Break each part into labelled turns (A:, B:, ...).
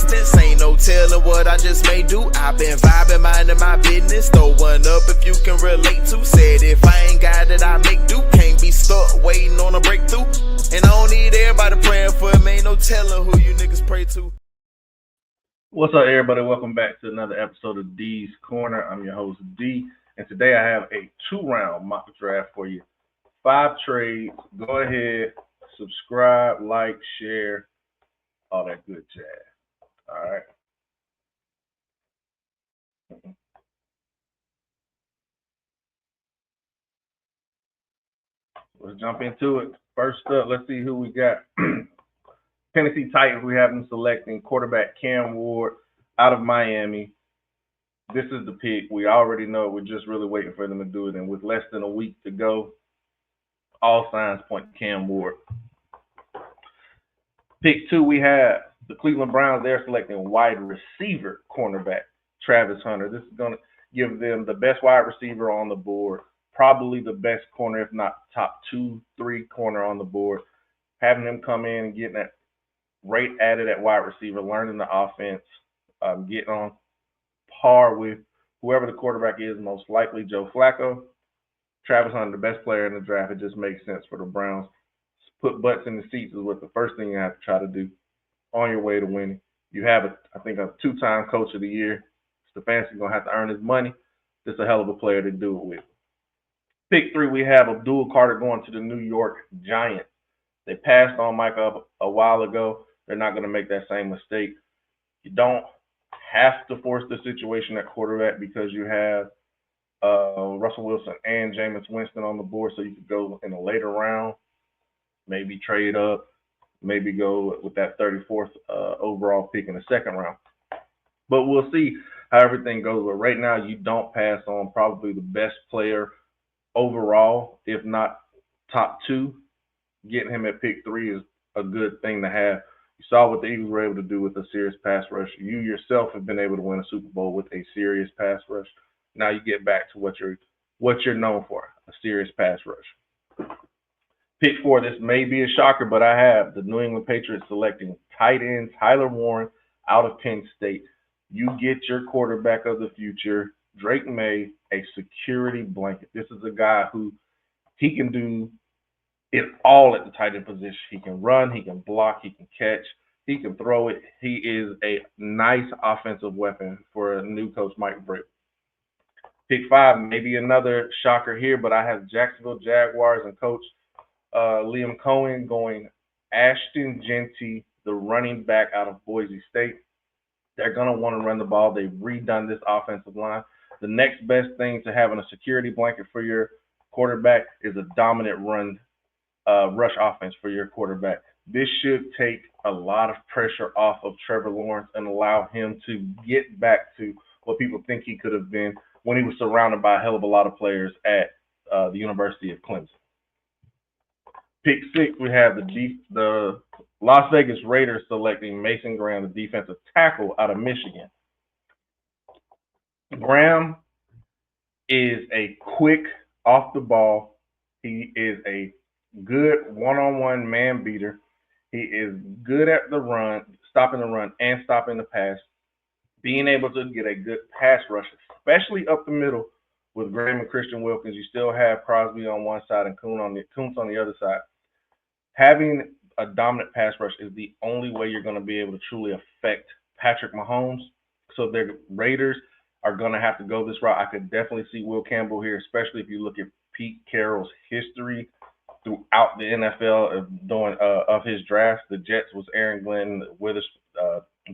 A: distance. Ain't no telling what I just may do. I've been vibing, minding my business. Throw one up if you can relate to. Said if I ain't got it, I make do. Can't be stuck waiting on a breakthrough. And I don't need everybody praying for me. Ain't no telling who you niggas pray to.
B: What's up, everybody? Welcome back to another episode of D's Corner. I'm your host, D, and today I have a 2-round mock draft for you. 5 trades. Go ahead, subscribe, like, share, all that good jazz. All right. Let's jump into it. First up, let's see who we got. Tennessee Titans, we have them selecting quarterback Cam Ward out of Miami. This is the pick. We already know it. We're just really waiting for them to do it. And with less than a week to go, all signs point to Cam Ward. Pick 2, we have the Cleveland Browns. They're selecting wide receiver cornerback Travis Hunter. This is going to give them the best wide receiver on the board, probably the best corner, if not top 2, 3 corner on the board. Having them come in and getting that rate added at wide receiver, learning the offense, getting on par with whoever the quarterback is, most likely Joe Flacco. Travis Hunter, the best player in the draft. It just makes sense for the Browns. Put butts in the seats is what the first thing you have to try to do on your way to winning. You have, I think, a 2-time coach of the year. Stefanski's going to have to earn his money. This is a hell of a player to do it with. Pick 3, we have Abdul Carter going to the New York Giants. They passed on Micah a while ago. They're not going to make that same mistake. You don't have to force the situation at quarterback because you have Russell Wilson and Jameis Winston on the board, so you could go in a later round, maybe trade up, maybe go with that 34th overall pick in the second round. But we'll see how everything goes. But right now, you don't pass on probably the best player overall, if not top 2. Getting him at pick 3 is a good thing to have. You saw what the Eagles were able to do with a serious pass rush. You yourself have been able to win a Super Bowl with a serious pass rush. Now you get back to what you're known for, a serious pass rush. Pick 4, this may be a shocker, but I have the New England Patriots selecting tight end Tyler Warren out of Penn State. You get your quarterback of the future, Drake May, a security blanket. This is a guy who he can do it all at the tight end position. He can run, he can block, he can catch, he can throw it. He is a nice offensive weapon for a new coach, Mike Vrabel. Pick 5, maybe another shocker here, but I have Jacksonville Jaguars and coach Liam Cohen going Ashton Jeanty, the running back out of Boise State. They're going to want to run the ball. They've redone this offensive line. The next best thing to having a security blanket for your quarterback is a dominant rush offense for your quarterback. This should take a lot of pressure off of Trevor Lawrence and allow him to get back to what people think he could have been when he was surrounded by a hell of a lot of players at the University of Clemson. Pick 6, we have the Las Vegas Raiders selecting Mason Graham, the defensive tackle out of Michigan. Graham is a quick off the ball. He is a good one-on-one man beater. He is good at the run, stopping the run and stopping the pass, being able to get a good pass rush, especially up the middle with Graham and Christian Wilkins. You still have Crosby on one side and Kuntz on the other side. Having a dominant pass rush is the only way you're going to be able to truly affect Patrick Mahomes. So the Raiders are going to have to go this route. I could definitely see Will Campbell here, especially if you look at Pete Carroll's history throughout the NFL of his draft. The Jets was Aaron Glenn,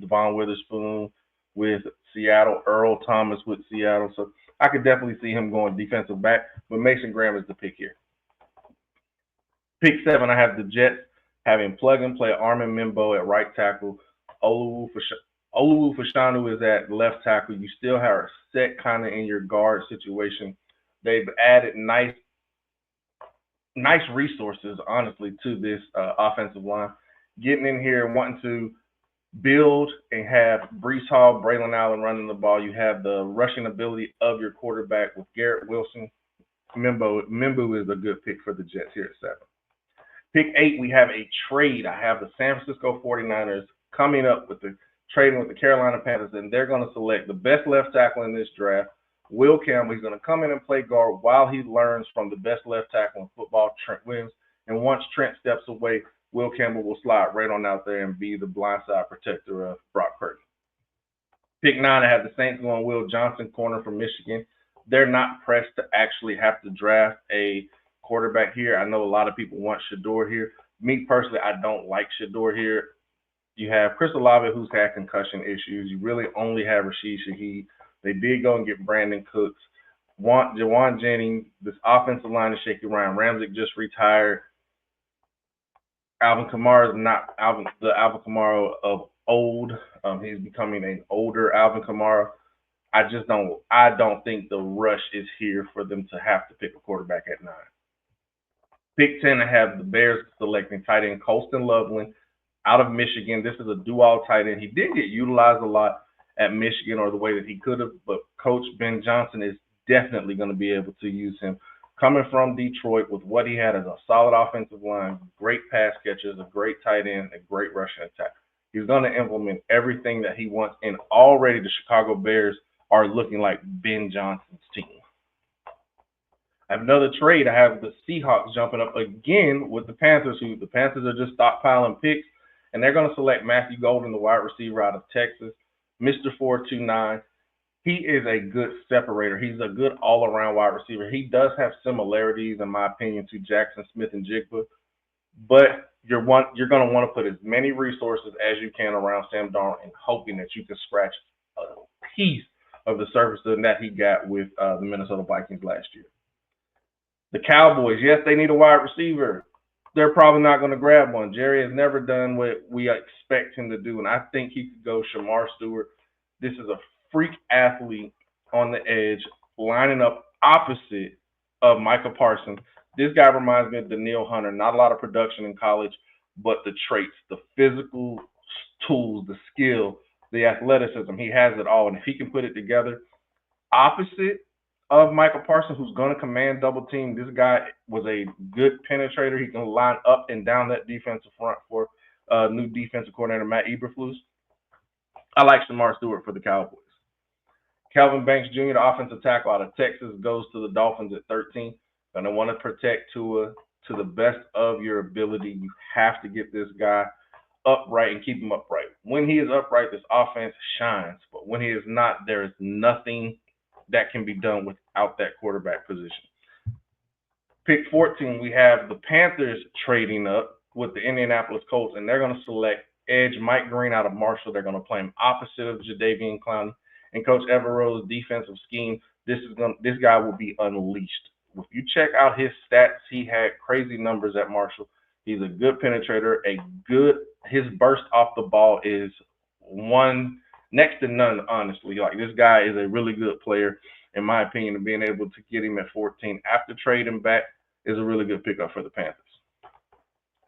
B: Devon Witherspoon with Seattle, Earl Thomas with Seattle. So I could definitely see him going defensive back, but Mason Graham is the pick here. Pick 7, I have the Jets having plug-and-play Armin Membo at right tackle. Oluwu Fashanu is at left tackle. You still have set kind of in your guard situation. They've added nice resources, honestly, to this offensive line. Getting in here and wanting to build and have Breece Hall, Braylon Allen running the ball. You have the rushing ability of your quarterback with Garrett Wilson. Membu is a good pick for the Jets here at 7. Pick 8, we have a trade. I have the San Francisco 49ers coming up with the trading with the Carolina Panthers, and they're going to select the best left tackle in this draft, Will Campbell. He's going to come in and play guard while he learns from the best left tackle in football, Trent Williams. And once Trent steps away, Will Campbell will slide right on out there and be the blindside protector of Brock Purdy. Pick 9, I have the Saints going Will Johnson, corner from Michigan. They're not pressed to actually have to draft a quarterback here. I know a lot of people want Shedeur here. Me personally, I don't like Shedeur here. You have Chris Olave, who's had concussion issues. You really only have Rashid Shaheed. They did go and get Brandon Cooks. Jawan Jennings. This offensive line is shaky. Ryan Ramczyk just retired. Alvin Kamara is not the Alvin Kamara of old. He's becoming an older Alvin Kamara. I don't think the rush is here for them to have to pick a quarterback at 9. Pick 10, I have the Bears selecting tight end Colston Loveland out of Michigan. This is a do-all tight end. He did get utilized a lot at Michigan, or the way that he could have, but Coach Ben Johnson is definitely going to be able to use him. Coming from Detroit with what he had as a solid offensive line, great pass catchers, a great tight end, a great rushing attack. He's going to implement everything that he wants, and already the Chicago Bears are looking like Ben Johnson's team. I have another trade. I have the Seahawks jumping up again with the Panthers, who the Panthers are just stockpiling picks, and they're going to select Matthew Golden, the wide receiver out of Texas, Mr. 429. He is a good separator. He's a good all-around wide receiver. He does have similarities, in my opinion, to Jackson Smith-Njigba, but you're going to want to put as many resources as you can around Sam Darnold and hoping that you can scratch a piece of the surface that he got with the Minnesota Vikings last year. The Cowboys, yes, they need a wide receiver. They're probably not going to grab one. Jerry has never done what we expect him to do, and I think he could go Shamar Stewart. This is a freak athlete on the edge, lining up opposite of Micah Parsons. This guy reminds me of Danielle Hunter. Not a lot of production in college, but the traits, the physical tools, the skill, the athleticism, he has it all. And if he can put it together opposite of Micah Parsons, who's going to command double team, this guy was a good penetrator. He can line up and down that defensive front for new defensive coordinator Matt Eberflus. I like Shamar Stewart for the Cowboys. Kelvin Banks Jr., the offensive tackle out of Texas, goes to the Dolphins at 13. Going to want to protect Tua to the best of your ability. You have to get this guy upright and keep him upright. When he is upright, this offense shines. But when he is not, there is nothing that can be done without that quarterback position. Pick 14, we have the Panthers trading up with the Indianapolis Colts, and they're going to select edge Mike Green out of Marshall. They're going to play him opposite of Jadeveon Clowney. And Coach Evero's defensive scheme, this guy will be unleashed. If you check out his stats, he had crazy numbers at Marshall. He's a good penetrator, his burst off the ball is next to none, honestly. Like, this guy is a really good player, in my opinion, and being able to get him at 14 after trading back is a really good pickup for the Panthers.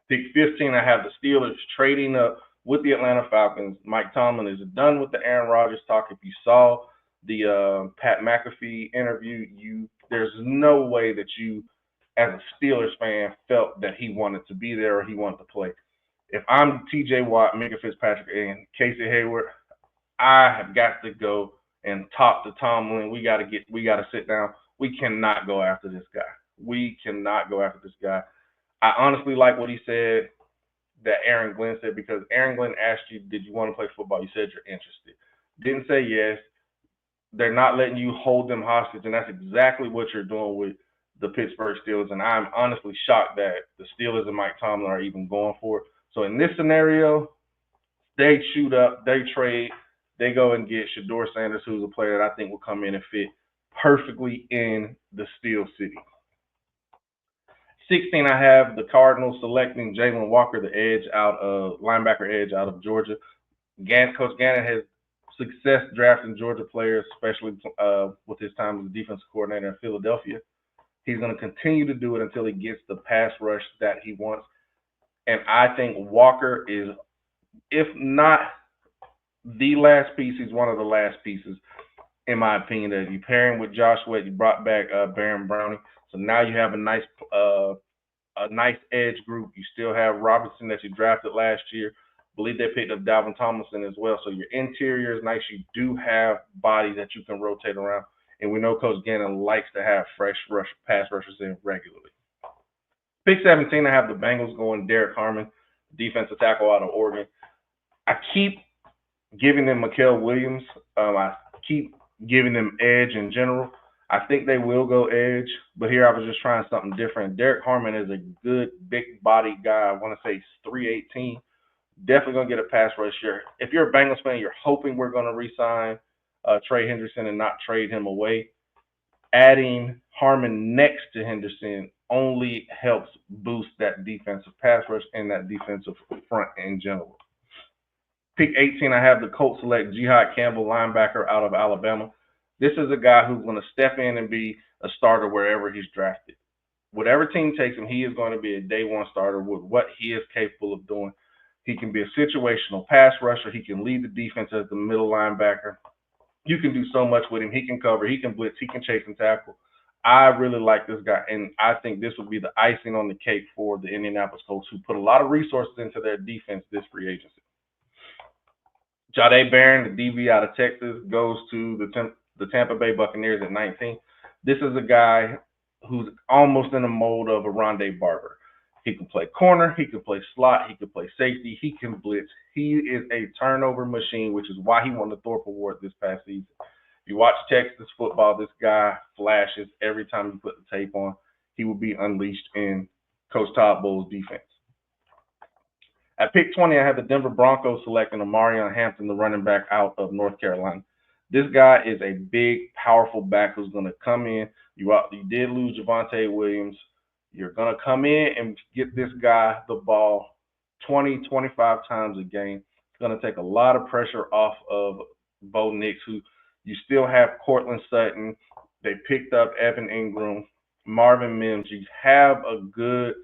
B: Pick 15, I have the Steelers trading up with the Atlanta Falcons. Mike Tomlin is done with the Aaron Rodgers talk. If you saw the Pat McAfee interview, there's no way that you, as a Steelers fan, felt that he wanted to be there or he wanted to play. If I'm T.J. Watt, Minka Fitzpatrick, and Casey Hayward, I have got to go and talk to Tomlin. We got to sit down. We cannot go after this guy. I honestly like what he said, that Aaron Glenn said, because Aaron Glenn asked you, did you want to play football? You said you're interested. Didn't say yes. They're not letting you hold them hostage, and that's exactly what you're doing with the Pittsburgh Steelers. And I'm honestly shocked that the Steelers and Mike Tomlin are even going for it. So in this scenario, they shoot up, they trade, they go and get Shedeur Sanders, who's a player that I think will come in and fit perfectly in the Steel City. 16, I have the Cardinals selecting Jalen Walker, the linebacker edge out of Georgia. Coach Gannon has success drafting Georgia players, especially with his time as the defensive coordinator in Philadelphia. He's going to continue to do it until he gets the pass rush that he wants. And I think Walker is, if not the last piece, he's one of the last pieces, in my opinion. That you pair him with Josh Sweat, you brought back Baron Browning. So now you have a nice edge group. You still have Robinson that you drafted last year. Believe they picked up Dalvin Tomlinson as well. So your interior is nice. You do have bodies that you can rotate around. And we know Coach Gannon likes to have fresh pass rushers in regularly. Pick 17, I have the Bengals going Derek Harmon, defensive tackle out of Oregon. I keep giving them Mikael Williams. I keep giving them edge in general. I think they will go edge, but here I was just trying something different. Derek Harmon is a good, big-bodied guy. I want to say he's 318. Definitely going to get a pass rush here. If you're a Bengals fan, you're hoping we're going to re-sign Trey Henderson and not trade him away. Adding Harmon next to Henderson only helps boost that defensive pass rush and that defensive front in general. Pick 18, I have the Colts select Jihad Campbell, linebacker out of Alabama. This is a guy who's going to step in and be a starter wherever he's drafted. Whatever team takes him, he is going to be a day one starter with what he is capable of doing. He can be a situational pass rusher. He can lead the defense as the middle linebacker. You can do so much with him. He can cover. He can blitz. He can chase and tackle. I really like this guy, and I think this would be the icing on the cake for the Indianapolis Colts, who put a lot of resources into their defense this free agency. Jahdae Barron, the DB out of Texas, goes to the Tampa Bay Buccaneers at 19. This is a guy who's almost in the mold of a Rondé Barber. He can play corner, he can play slot, he can play safety, he can blitz. He is a turnover machine, which is why he won the Thorpe Award this past season. If you watch Texas football, this guy flashes every time you put the tape on. He will be unleashed in Coach Todd Bowles' defense. At pick 20, I have the Denver Broncos selecting Omarion Hampton, the running back out of North Carolina. This guy is a big, powerful back who's going to come in. You did lose Javonte Williams. You're going to come in and get this guy the ball 20, 25 times a game. It's going to take a lot of pressure off of Bo Nix, who you still have Cortland Sutton. They picked up Evan Ingram, Marvin Mims. You have a good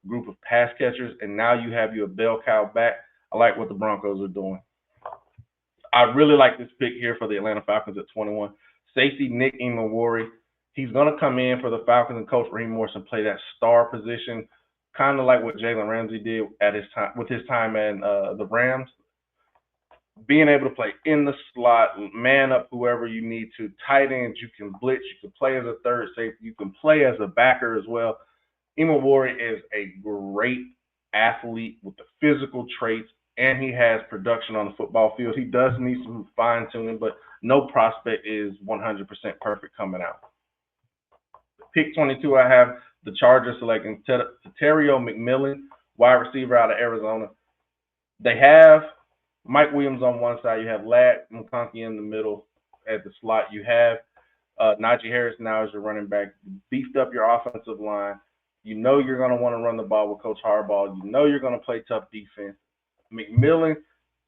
B: group of pass catchers, and now you have your bell cow back. I like what the Broncos are doing. I really like this pick here for the Atlanta Falcons at 21. Safety Nick Emmanwori. He's going to come in for the Falcons and Coach Raheem Morrison play that star position, kind of like what Jalen Ramsey did at his time with his time in the Rams. Being able to play in the slot, man up whoever you need to. Tight ends, you can blitz, you can play as a third safety, you can play as a backer as well. Emmanwori is a great athlete with the physical traits, and he has production on the football field. He does need some fine-tuning, but no prospect is 100% perfect coming out. Pick 22, I have the Chargers selecting Terrio McMillan, wide receiver out of Arizona. They have Mike Williams on one side. You have Ladd McConkey in the middle at the slot. You have Najee Harris now as your running back. You beefed up your offensive line. You know you're going to want to run the ball with Coach Harbaugh. You know you're going to play tough defense. McMillan,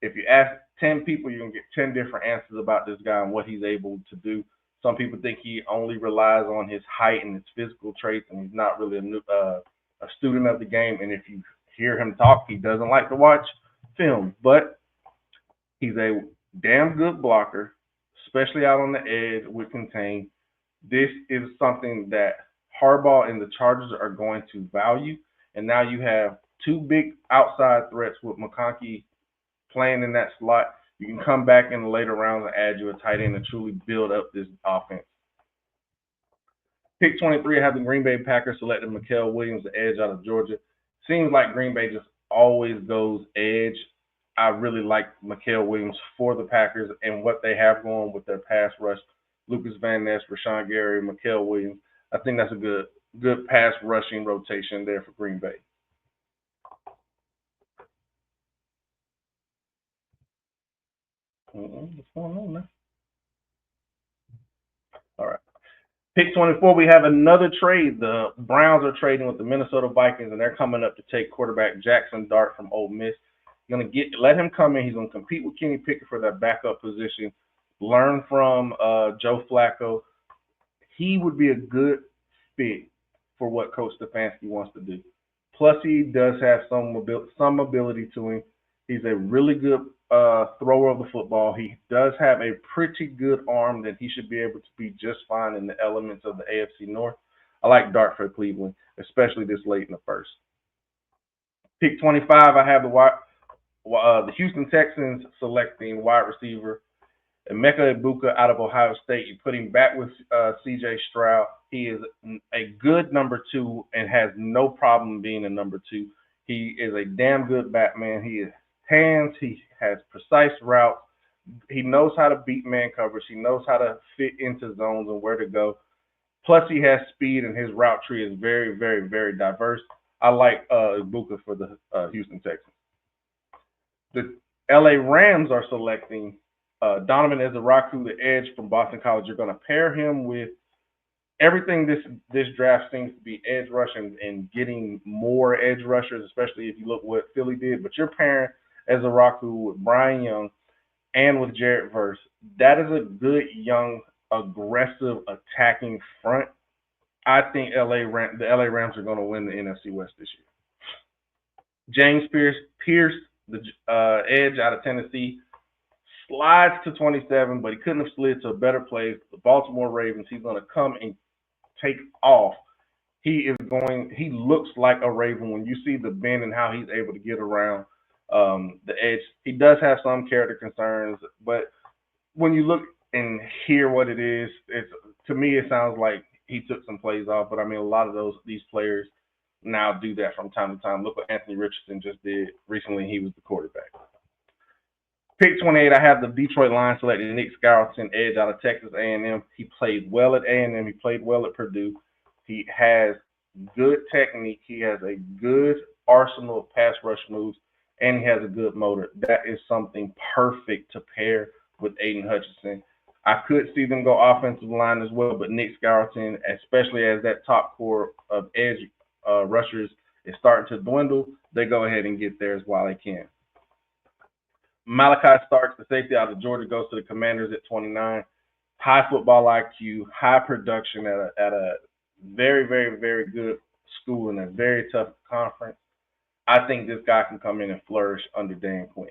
B: if you ask 10 people, you're going to get 10 different answers about this guy and what he's able to do. Some people think he only relies on his height and his physical traits, and he's not really a student of the game. And if you hear him talk, he doesn't like to watch film. But he's a damn good blocker, especially out on the edge with contain. This is something that Harbaugh and the Chargers are going to value. And now you have two big outside threats with McConkey playing in that slot. You can come back in the later rounds and add you a tight end and truly build up this offense. Pick 23, I have the Green Bay Packers selecting Mikael Williams, the edge out of Georgia. Seems like Green Bay just always goes edge. I really like Mikael Williams for the Packers and what they have going with their pass rush. Lucas Van Ness, Rashawn Gary, Mikael Williams. I think that's a good pass rushing rotation there for Green Bay. What's going on now? All right. Pick 24, we have another trade. The Browns are trading with the Minnesota Vikings, and they're coming up to take quarterback Jackson Dart from Ole Miss. Let him come in. He's going to compete with Kenny Pickett for that backup position, learn from Joe Flacco. He would be a good fit for what Coach Stefanski wants to do. Plus, he does have some ability to him. He's a really good thrower of the football. He does have a pretty good arm that he should be able to be just fine in the elements of the AFC North. I like Dart for Cleveland, especially this late in the first. Pick 25, I have the The Houston Texans selecting wide receiver Emeka Egbuka out of Ohio State. You put him back with C.J. Stroud. He is a good number 2 and has no problem being a number 2. He is a damn good Batman. He has hands. He has precise routes. He knows how to beat man coverage. He knows how to fit into zones and where to go. Plus, he has speed, and his route tree is very, very, very diverse. I like Egbuka for the Houston Texans. The LA Rams are selecting Donovan Ezaraku, the edge from Boston College. You're going to pair him with everything this draft seems to be edge rushing and getting more edge rushers, especially if you look what Philly did. But you're pairing Ezaraku with Brian Young and with Jared Verse. That is a good, young, aggressive, attacking front. I think the LA Rams are going to win the NFC West this year. James Pierce, the edge out of Tennessee, slides to 27, but he couldn't have slid to a better place. The Baltimore Ravens, he's going to come and take off. He looks like a Raven when you see the bend and how he's able to get around the edge. He does have some character concerns, but when you look and hear what it is, to me it sounds like he took some plays off. But I mean, a lot of these players now do that from time to time. Look what Anthony Richardson just did recently. He was the quarterback. Pick 28, I have the Detroit Lions selecting Nick Scarlton, edge out of Texas A&M. He played well at A&M. He played well at Purdue. He has good technique. He has a good arsenal of pass rush moves, and he has a good motor. That is something perfect to pair with Aiden Hutchinson. I could see them go offensive line as well, but Nick Scarlton, especially as that top core of edge rushers is starting to dwindle, they go ahead and get theirs while they can. Malachi Starks, the safety out of Georgia, goes to the Commanders at 29. High football IQ, high production at a very, very, very good school in a very tough conference. I think this guy can come in and flourish under Dan Quinn.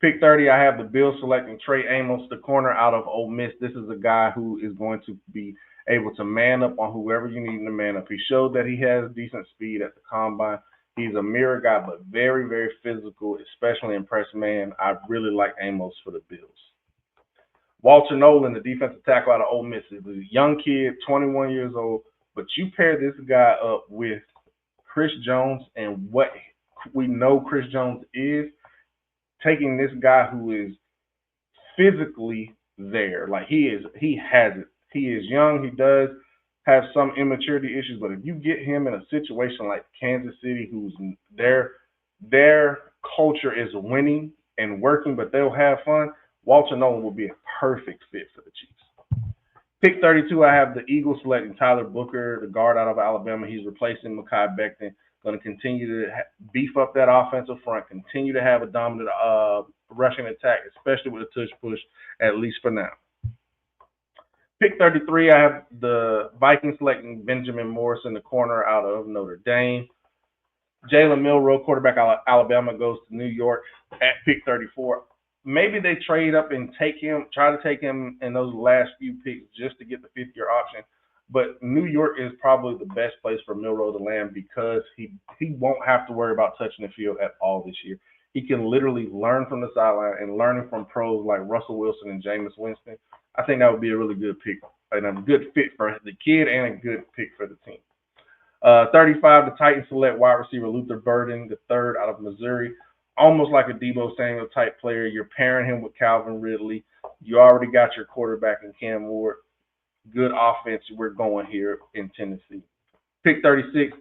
B: Pick 30, I have the Bills selecting Trey Amos, the corner out of Ole Miss. This is a guy who is going to be able to man up on whoever you need him to man up. He showed that he has decent speed at the combine. He's a mirror guy, but very, very physical, especially in press man. I really like Amos for the Bills. Walter Nolan, the defensive tackle out of Ole Miss, is a young kid, 21 years old, but you pair this guy up with Chris Jones and what we know Chris Jones is, taking this guy who is physically there. Like he has it. He is young. He does have some immaturity issues, but if you get him in a situation like Kansas City, who's their culture is winning and working, but they'll have fun, Walter Nolan will be a perfect fit for the Chiefs. Pick 32, I have the Eagles selecting Tyler Booker, the guard out of Alabama. He's replacing Mekhi Becton. Going to continue to beef up that offensive front, continue to have a dominant rushing attack, especially with a tush push, at least for now. Pick 33, I have the Vikings selecting Benjamin Morrison, the corner out of Notre Dame. Jalen Milroe, quarterback out of Alabama, goes to New York at pick 34. Maybe they trade up and try to take him in those last few picks just to get the fifth-year option. But New York is probably the best place for Milroe to land because he won't have to worry about touching the field at all this year. He can literally learn from the sideline and learning from pros like Russell Wilson and Jameis Winston. I think that would be a really good pick and a good fit for the kid and a good pick for the team. 35, the Titans select wide receiver Luther Burden, the third out of Missouri. Almost like a Deebo Samuel type player. You're pairing him with Calvin Ridley. You already got your quarterback in Cam Ward. Good offense. We're going here in Tennessee. Pick 36,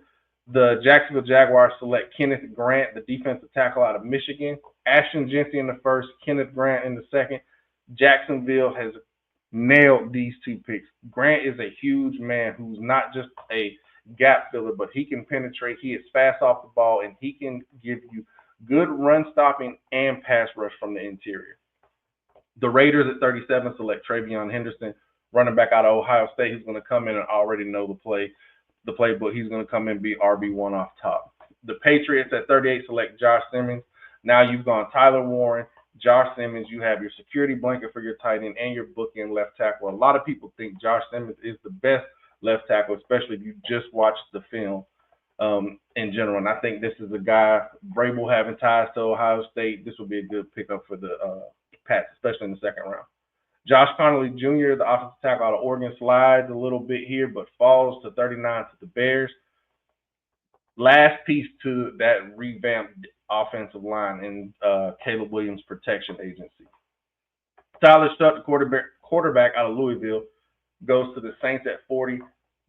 B: the Jacksonville Jaguars select Kenneth Grant, the defensive tackle out of Michigan. Ashton Jeanty in the first, Kenneth Grant in the second. Jacksonville has nailed these two picks. Grant is a huge man who's not just a gap filler, but he can penetrate. He is fast off the ball, and he can give you good run stopping and pass rush from the interior. The Raiders at 37 select Travion Henderson, running back out of Ohio State. He's going to come in and already know the playbook. He's going to come in and be RB1 off top. The Patriots at 38 select Josh Simmons. Now you've gone Tyler Warren, Josh Simmons. You have your security blanket for your tight end and your bookend left tackle. A lot of people think Josh Simmons is the best left tackle, especially if you just watched the film. in general. And I think this is a guy, Vrabel having ties to Ohio State, this would be a good pickup for the Pats, especially in the second round. Josh Connolly Jr., the offensive tackle out of Oregon, slides a little bit here, but falls to 39 to the Bears. Last piece to that revamped offensive line in Caleb Williams Protection Agency. Tyler Shutt, the quarterback out of Louisville, goes to the Saints at 40.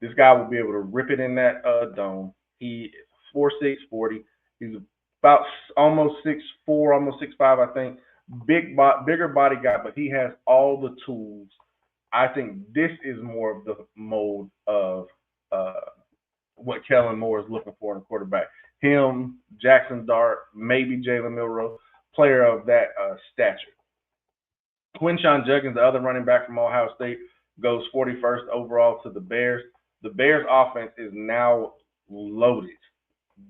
B: This guy will be able to rip it in that dome. He is 4'6", 40. He's about almost 6'4", almost 6'5", I think. Bigger body guy, but he has all the tools. I think this is more of the mold of what Kellen Moore is looking for in a quarterback. Him, Jackson Dart, maybe Jalen Milroe, player of that stature. Quinshawn Judkins, the other running back from Ohio State, goes 41st overall to the Bears. The Bears offense is now loaded.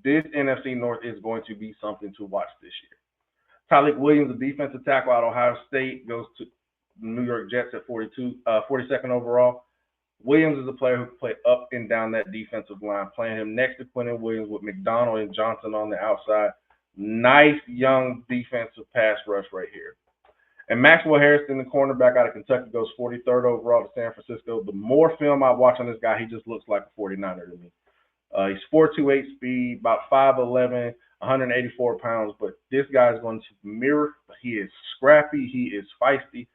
B: This NFC North is going to be something to watch this year. Tyleik Williams, the defensive tackle out of Ohio State, goes to New York Jets at 42nd overall. Williams is a player who can play up and down that defensive line, playing him next to Quentin Williams with McDonald and Johnson on the outside. Nice young defensive pass rush right here. And Maxwell Harrison, the cornerback out of Kentucky, goes 43rd overall to San Francisco. The more film I watch on this guy, he just looks like a 49er to me. He's 4.28 speed, about 5'11", 184 pounds, but this guy is going to mirror. He is scrappy. He is feisty.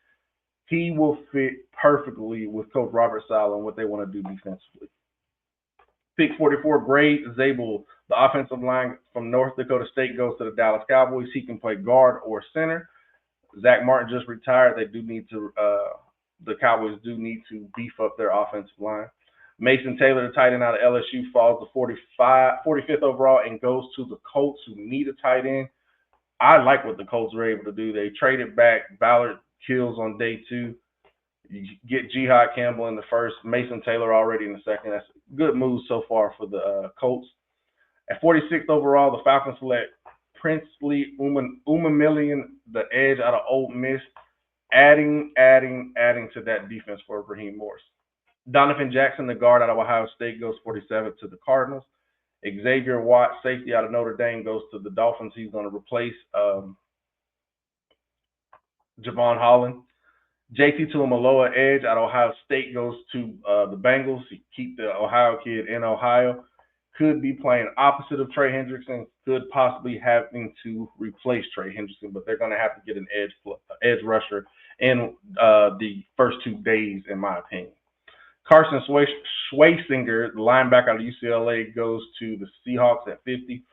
B: He will fit perfectly with Coach Robert Saleh and what they want to do defensively. Pick 44, Grade Zabel, the offensive line from North Dakota State, goes to the Dallas Cowboys. He can play guard or center. Zach Martin just retired. They do need to. The Cowboys do need to beef up their offensive line. Mason Taylor, the tight end out of LSU, falls to 45th overall and goes to the Colts, who need a tight end. I like what the Colts were able to do. They traded back Ballard Kills on day 2. You get Jihad Campbell in the first, Mason Taylor already in the second. That's a good move so far for the Colts. At 46th overall, the Falcons select Princely Umamillion, the edge out of Ole Miss, adding to that defense for Raheem Morris. Donovan Jackson, the guard out of Ohio State, goes 47th to the Cardinals. Xavier Watt, safety out of Notre Dame, goes to the Dolphins. He's going to replace Javon Holland. JT Tuimoloau, edge out of Ohio State, goes to the Bengals. He keep the Ohio kid in Ohio. Could be playing opposite of Trey Hendrickson. Could possibly having to replace Trey Hendrickson, but they're going to have to get an edge rusher in the first 2 days, in my opinion. Carson Schwasinger, the linebacker out of UCLA, goes to the Seahawks at 50.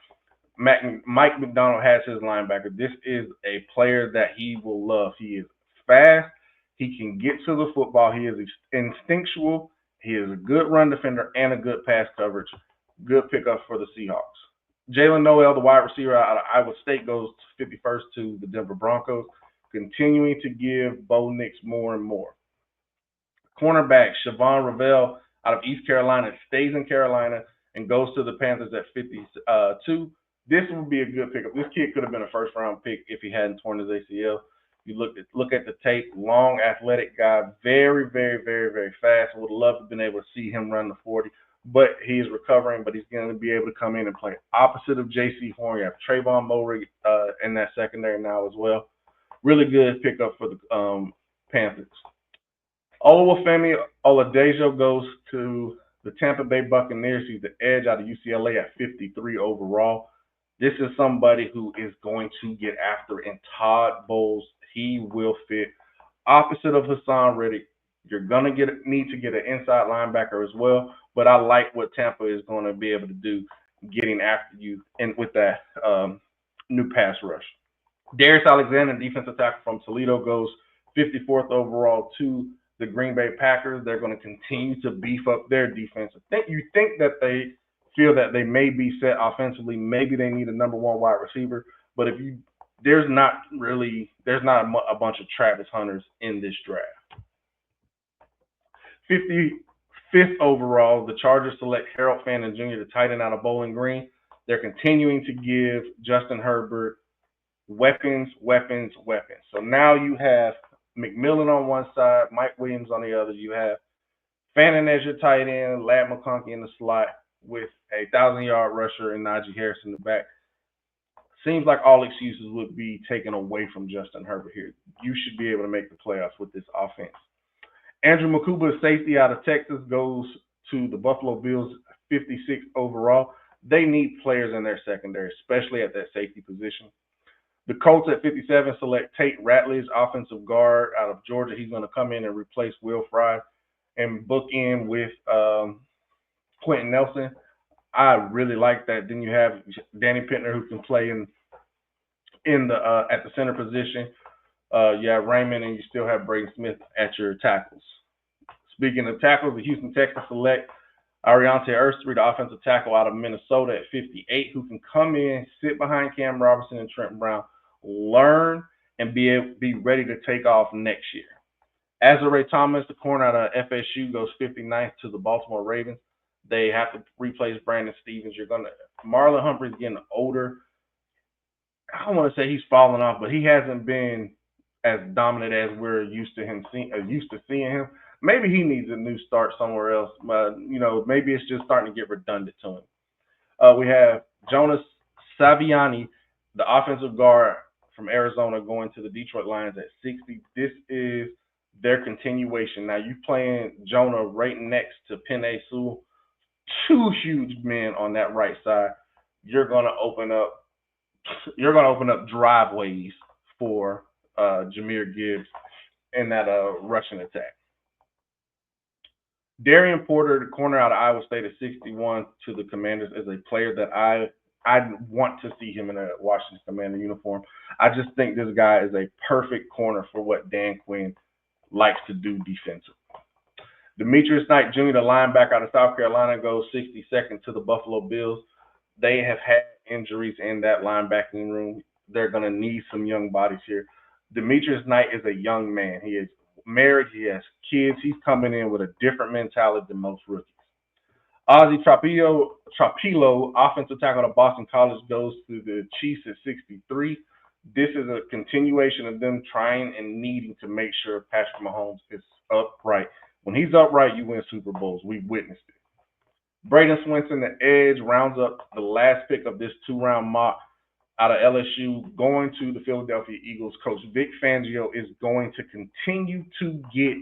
B: Mike McDonald has his linebacker. This is a player that he will love. He is fast. He can get to the football. He is instinctual. He is a good run defender and a good pass coverage. Good pickup for the Seahawks. Jalen Noel, the wide receiver out of Iowa State, goes 51st to the Denver Broncos, continuing to give Bo Nix more and more. Cornerback Shavon Ravel out of East Carolina stays in Carolina and goes to the Panthers at 52. This would be a good pickup. This kid could have been a first-round pick if he hadn't torn his ACL. You look at the tape, long, athletic guy, very, very, very, very fast. Would love to have been able to see him run the 40, but he is recovering, but he's going to be able to come in and play opposite of J.C. Horn. You have Trayvon Mulry in that secondary now as well. Really good pickup for the Panthers. Oluwafemi Oladejo goes to the Tampa Bay Buccaneers. He's the edge out of UCLA at 53 overall. This is somebody who is going to get after in Todd Bowles. He will fit opposite of Hassan Reddick. You're going to need to get an inside linebacker as well, but I like what Tampa is going to be able to do getting after you and with that new pass rush. Darius Alexander, defensive tackle from Toledo, goes 54th overall to the Green Bay Packers. They're going to continue to beef up their defense. You think that they feel that they may be set offensively. Maybe they need a number 1 wide receiver, but there's not a bunch of Travis Hunters in this draft. 55th overall, the Chargers select Harold Fannin Jr., the tight end out of Bowling Green. They're continuing to give Justin Herbert weapons. So now you have McMillan on one side, Mike Williams on the other. You have Fannin as your tight end, Ladd McConkey in the slot. with a 1,000-yard rusher and Najee Harris in the back. Seems like all excuses would be taken away from Justin Herbert here. You should be able to make the playoffs with this offense. Andrew Mukuba, safety out of Texas, goes to the Buffalo Bills, 56 overall. They need players in their secondary, especially at that safety position. The Colts at 57 select Tate Ratledge, offensive guard out of Georgia. He's going to come in and replace Will Fry and book in with Quentin Nelson. I really like that. Then you have Danny Pittner, who can play in the at the center position. You have Raymond, and you still have Braden Smith at your tackles. Speaking of tackles, the Houston Texans select Ariante Erstry, the offensive tackle out of Minnesota at 58, who can come in, sit behind Cam Robinson and Trenton Brown, learn, and be ready to take off next year. Azare Thomas, the corner out of FSU, goes 59th to the Baltimore Ravens. They have to replace Brandon Stevens. Marlon Humphrey's getting older. I don't want to say he's falling off, but he hasn't been as dominant as we're used to seeing him. Maybe he needs a new start somewhere else. Maybe it's just starting to get redundant to him. We have Jonas Saviani, the offensive guard from Arizona, going to the Detroit Lions at 60. This is their continuation. Now, you playing Jonah right next to Penei Sewell, two huge men on that right side. You're going to open up driveways for Jahmyr Gibbs in that rushing attack. Darian Porter, the corner out of Iowa State at 61 to the Commanders, is a player that I want to see him in a Washington Commander uniform. I just think this guy is a perfect corner for what Dan Quinn likes to do defensively. Demetrius Knight Jr., the linebacker out of South Carolina, goes 62nd to the Buffalo Bills. They have had injuries in that linebacking room. They're going to need some young bodies here. Demetrius Knight is a young man. He is married. He has kids. He's coming in with a different mentality than most rookies. Ozzy Trapilo, offensive tackle of Boston College, goes to the Chiefs at 63. This is a continuation of them trying and needing to make sure Patrick Mahomes is upright. When he's upright, you win Super Bowls. We've witnessed it. Braden Swinson, the edge, rounds up the last pick of this two-round mock out of LSU, going to the Philadelphia Eagles. Coach Vic Fangio is going to continue to get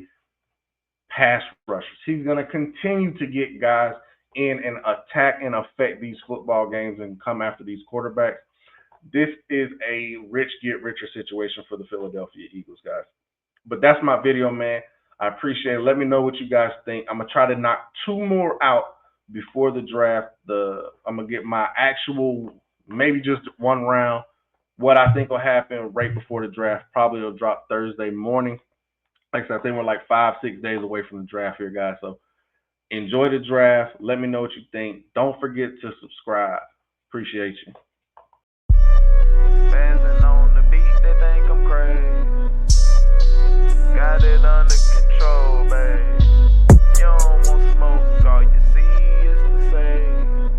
B: pass rushers. He's going to continue to get guys in and attack and affect these football games and come after these quarterbacks. This is a rich get richer situation for the Philadelphia Eagles, guys. But that's my video, man. I appreciate it. Let me know what you guys think. I'm going to try to knock two more out before the draft. I'm going to get my actual, maybe just one round, what I think will happen right before the draft. Probably will drop Thursday morning. Like I said, I think we're like 5-6 days away from the draft here, guys. So enjoy the draft. Let me know what you think. Don't forget to subscribe. Appreciate you.
C: Spazzing on the beat, they think I'm crazy. Got it under control, babe. You don't want smoke, all you see is the same.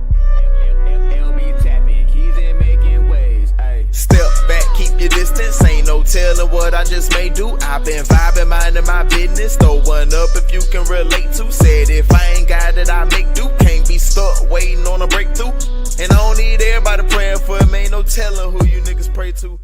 D: LB tapping, keys in making waves. Ayy.
A: Step back, keep your distance. Ain't no telling what I just may do. I've been vibing, minding my business. Throw one up if you can relate to. Said if I ain't got it, I make do. Can't be stuck waiting on a breakthrough. And I don't need everybody praying for him. Ain't no telling who you niggas pray to.